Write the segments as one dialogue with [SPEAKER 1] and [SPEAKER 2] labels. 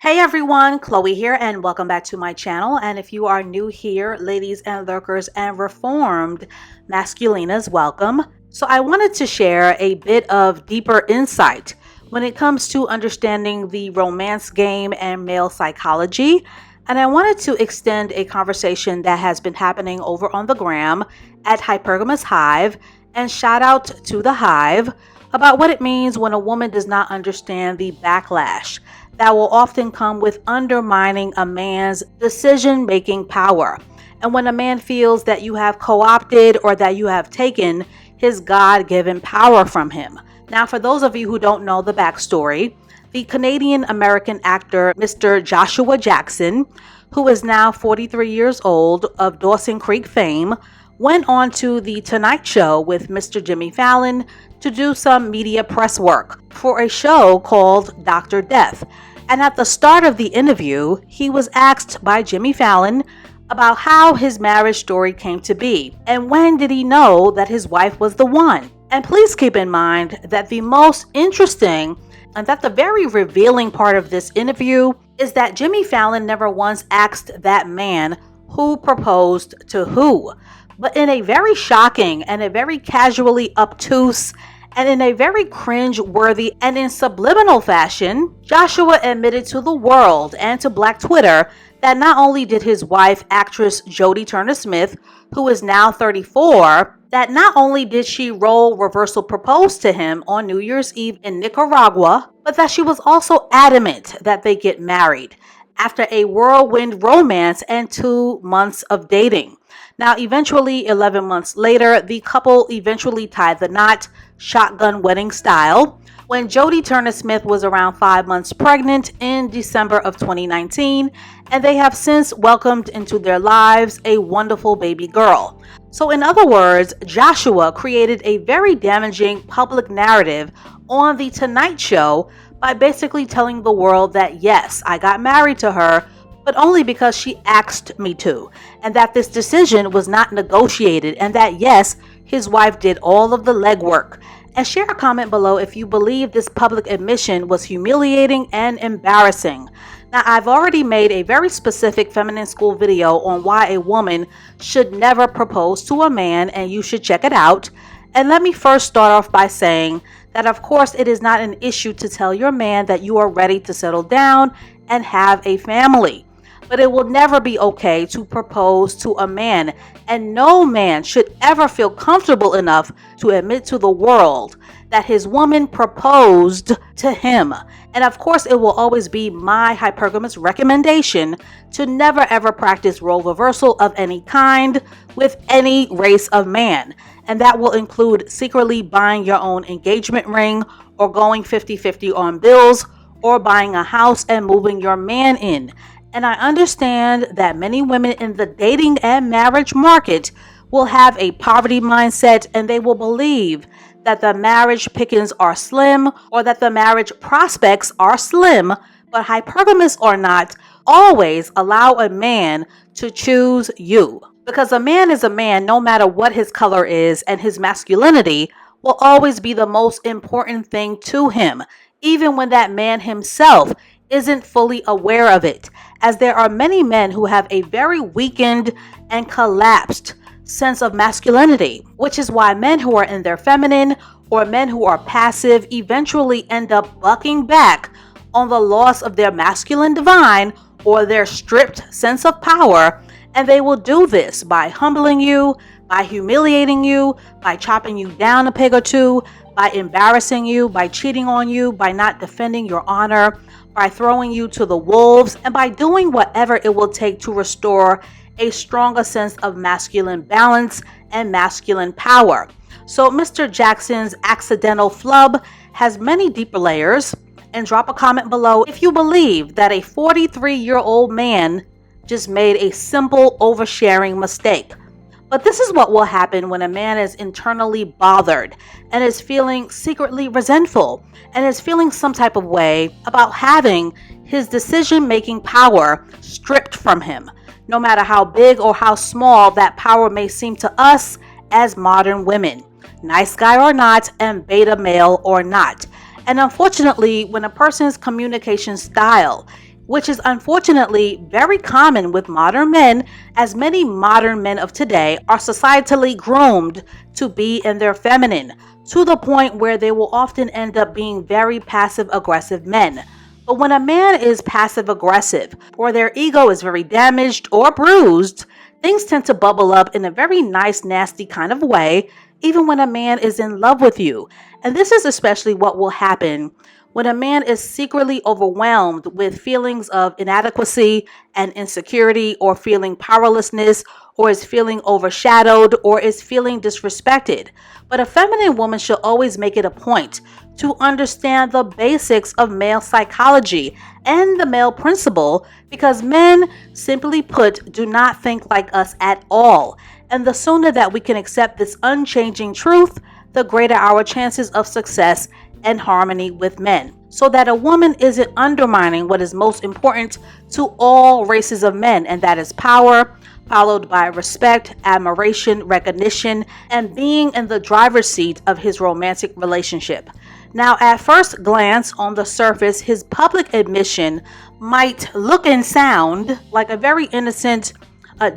[SPEAKER 1] Hey everyone, Chloe here, and welcome back to my channel. And if you are new here, ladies and lurkers and reformed masculinas, welcome. So I wanted to share a bit of deeper insight when it comes to understanding the romance game and male psychology. And I wanted to extend a conversation that has been happening over on the gram at Hypergamous Hive, and shout out to the Hive, about what it means when a woman does not understand the backlash that will often come with undermining a man's decision-making power. And when a man feels that you have co-opted or that you have taken his God-given power from him. Now, for those of you who don't know the backstory, the Canadian-American actor Mr. Joshua Jackson, who is now 43 years old, of Dawson Creek fame, went on to The Tonight Show with Mr. Jimmy Fallon to do some media press work for a show called Dr. Death. And at the start of the interview, he was asked by Jimmy Fallon about how his marriage story came to be and when did he know that his wife was the one. And please keep in mind that the most interesting and that the very revealing part of this interview is that Jimmy Fallon never once asked that man who proposed to who. But in a very shocking and a very casually obtuse and in a very cringe-worthy and in subliminal fashion, Joshua admitted to the world and to Black Twitter that not only did his wife, actress Jodie Turner-Smith, who is now 34, that not only did she role reversal propose to him on New Year's Eve in Nicaragua, but that she was also adamant that they get married after a whirlwind romance and 2 months of dating. Now, eventually, 11 months later, the couple eventually tied the knot, shotgun wedding style, when Jodie Turner-Smith was around 5 months pregnant in December of 2019, and they have since welcomed into their lives a wonderful baby girl. So in other words, Joshua created a very damaging public narrative on The Tonight Show by basically telling the world that yes, I got married to her, but only because she asked me to, and that this decision was not negotiated, and that yes, his wife did all of the legwork. And share a comment below if you believe this public admission was humiliating and embarrassing. Now, I've already made a very specific feminine school video on why a woman should never propose to a man, and you should check it out. And let me first start off by saying that of course it is not an issue to tell your man that you are ready to settle down and have a family. But it will never be okay to propose to a man, and no man should ever feel comfortable enough to admit to the world that his woman proposed to him. And of course, it will always be my hypergamous recommendation to never ever practice role reversal of any kind with any race of man. And that will include secretly buying your own engagement ring, or going 50-50 on bills, or buying a house and moving your man in. And I understand that many women in the dating and marriage market will have a poverty mindset, and they will believe that the marriage pickings are slim or that the marriage prospects are slim. But hypergamous or not, always allow a man to choose you. Because a man is a man no matter what his color is, and his masculinity will always be the most important thing to him, even when that man himself isn't fully aware of it, as there are many men who have a very weakened and collapsed sense of masculinity, which is why men who are in their feminine or men who are passive eventually end up bucking back on the loss of their masculine divine or their stripped sense of power. And they will do this by humbling you, by humiliating you, by chopping you down a peg or two, by embarrassing you, by cheating on you, by not defending your honor, by throwing you to the wolves, and by doing whatever it will take to restore a stronger sense of masculine balance and masculine power. So Mr. Jackson's accidental flub has many deeper layers, and drop a comment below if you believe that a 43-year-old man just made a simple oversharing mistake. But this is what will happen when a man is internally bothered and is feeling secretly resentful and is feeling some type of way about having his decision-making power stripped from him, no matter how big or how small that power may seem to us as modern women, nice guy or not, and beta male or not. And unfortunately, when a person's communication style which is unfortunately very common with modern men, as many modern men of today are societally groomed to be in their feminine, to the point where they will often end up being very passive aggressive men. But when a man is passive aggressive, or their ego is very damaged or bruised, things tend to bubble up in a very nice, nasty kind of way, even when a man is in love with you. And this is especially what will happen when a man is secretly overwhelmed with feelings of inadequacy and insecurity, or feeling powerlessness, or is feeling overshadowed, or is feeling disrespected. But a feminine woman should always make it a point to understand the basics of male psychology and the male principle, because men, simply put, do not think like us at all. And the sooner that we can accept this unchanging truth, the greater our chances of success and harmony with men, so that a woman isn't undermining what is most important to all races of men, and that is power, followed by respect, admiration, recognition, and being in the driver's seat of his romantic relationship. Now, at first glance, on the surface, his public admission might look and sound like a very innocent,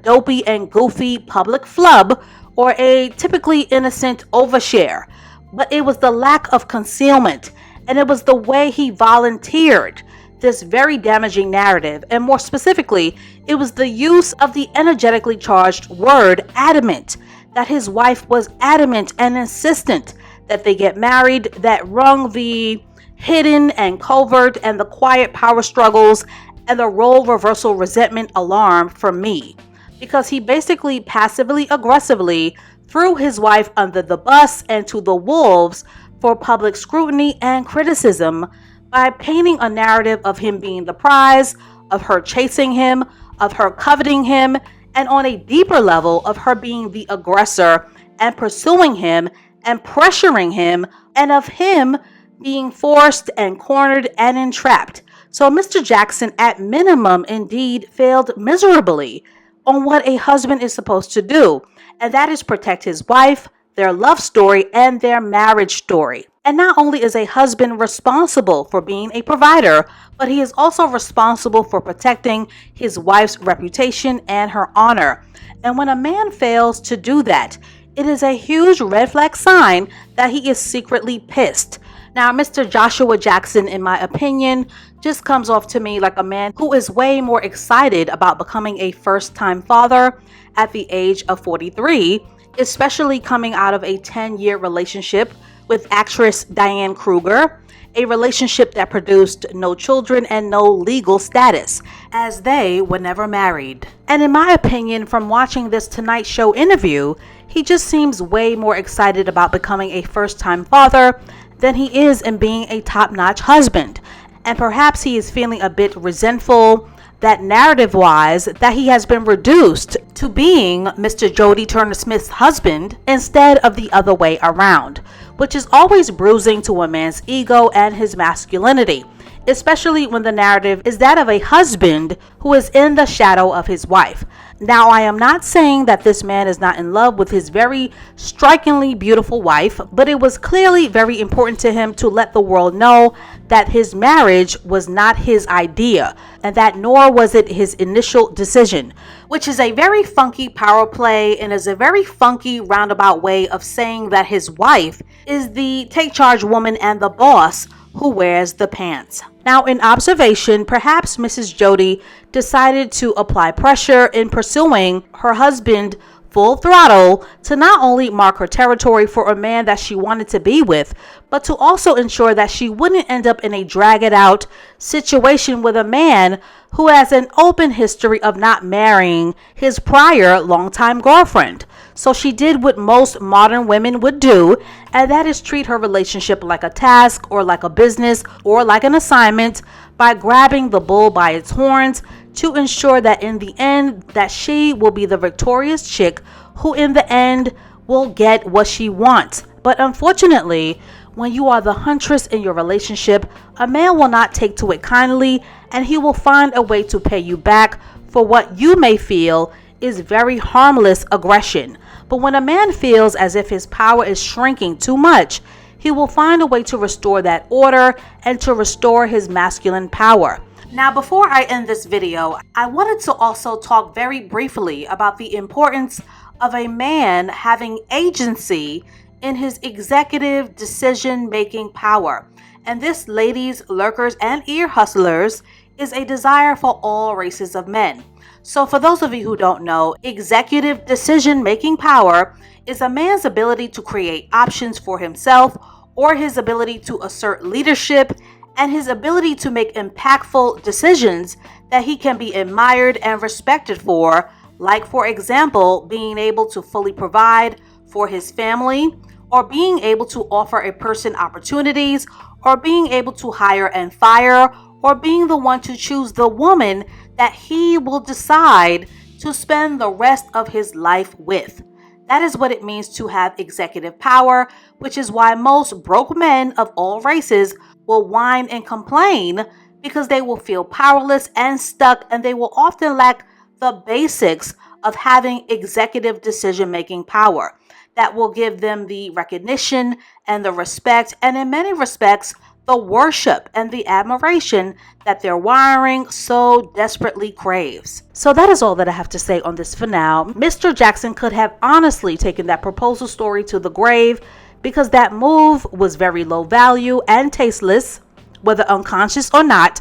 [SPEAKER 1] dopey and goofy public flub, or a typically innocent overshare. But it was the lack of concealment, and it was the way he volunteered this very damaging narrative. And more specifically, it was the use of the energetically charged word adamant, that his wife was adamant and insistent that they get married, that rung the hidden and covert and the quiet power struggles and the role reversal resentment alarm for me. Because he basically passively aggressively threw his wife under the bus and to the wolves for public scrutiny and criticism by painting a narrative of him being the prize, of her chasing him, of her coveting him, and on a deeper level of her being the aggressor and pursuing him and pressuring him, and of him being forced and cornered and entrapped. So Mr. Jackson, at minimum, indeed failed miserably on what a husband is supposed to do, and that is protect his wife, their love story, and their marriage story. And not only is a husband responsible for being a provider, but he is also responsible for protecting his wife's reputation and her honor. And when a man fails to do that, it is a huge red flag sign that he is secretly pissed. Now, Mr. Joshua Jackson, in my opinion, just comes off to me like a man who is way more excited about becoming a first-time father at the age of 43, especially coming out of a 10-year relationship with actress Diane Kruger, a relationship that produced no children and no legal status, as they were never married. And in my opinion, from watching this Tonight Show interview, he just seems way more excited about becoming a first-time father than he is in being a top-notch husband. And perhaps he is feeling a bit resentful that narrative-wise that he has been reduced to being Mr. Jodie Turner-Smith's husband instead of the other way around, which is always bruising to a man's ego and his masculinity, especially when the narrative is that of a husband who is in the shadow of his wife. Now, I am not saying that this man is not in love with his very strikingly beautiful wife, but it was clearly very important to him to let the world know that his marriage was not his idea, and that nor was it his initial decision, which is a very funky power play and is a very funky roundabout way of saying that his wife is the take charge woman and the boss who wears the pants. Now, in observation, perhaps Mrs. Jodie decided to apply pressure in pursuing her husband full throttle to not only mark her territory for a man that she wanted to be with, but to also ensure that she wouldn't end up in a drag it out situation with a man who has an open history of not marrying his prior longtime girlfriend. So she did what most modern women would do, and that is treat her relationship like a task or like a business or like an assignment by grabbing the bull by its horns to ensure that in the end that she will be the victorious chick who in the end will get what she wants. But unfortunately, when you are the huntress in your relationship, a man will not take to it kindly, and he will find a way to pay you back for what you may feel is very harmless aggression. But when a man feels as if his power is shrinking too much, he will find a way to restore that order and to restore his masculine power. Now, before I end this video, I wanted to also talk very briefly about the importance of a man having agency in his executive decision-making power. And this, ladies, lurkers, and ear hustlers, is a desire for all races of men. So for those of you who don't know, executive decision-making power is a man's ability to create options for himself, or his ability to assert leadership, and his ability to make impactful decisions that he can be admired and respected for, like, for example, being able to fully provide for his family, or being able to offer a person opportunities, or being able to hire and fire, or being the one to choose the woman that he will decide to spend the rest of his life with. That is what it means to have executive power, which is why most broke men of all races will whine and complain, because they will feel powerless and stuck, and they will often lack the basics of having executive decision-making power that will give them the recognition and the respect, and in many respects, the worship and the admiration that their wiring so desperately craves. So that is all that I have to say on this for now. Mr. Jackson could have honestly taken that proposal story to the grave, because that move was very low value and tasteless, whether unconscious or not.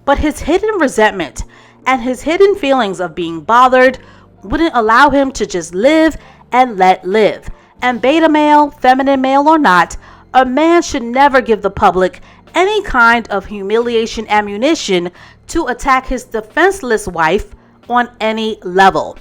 [SPEAKER 1] But his hidden resentment and his hidden feelings of being bothered wouldn't allow him to just live and let live. And beta male, feminine male or not, a man should never give the public any kind of humiliation ammunition to attack his defenseless wife on any level.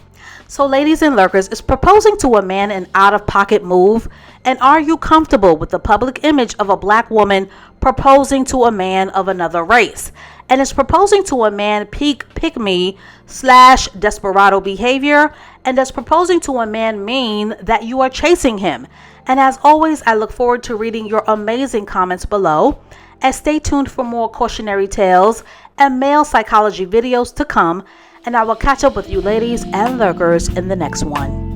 [SPEAKER 1] So, ladies and lurkers, is proposing to a man an out-of-pocket move? And are you comfortable with the public image of a black woman proposing to a man of another race? And is proposing to a man pick-me / desperado behavior? And does proposing to a man mean that you are chasing him? And as always, I look forward to reading your amazing comments below. And stay tuned for more cautionary tales and male psychology videos to come. And I will catch up with you ladies and lurkers in the next one.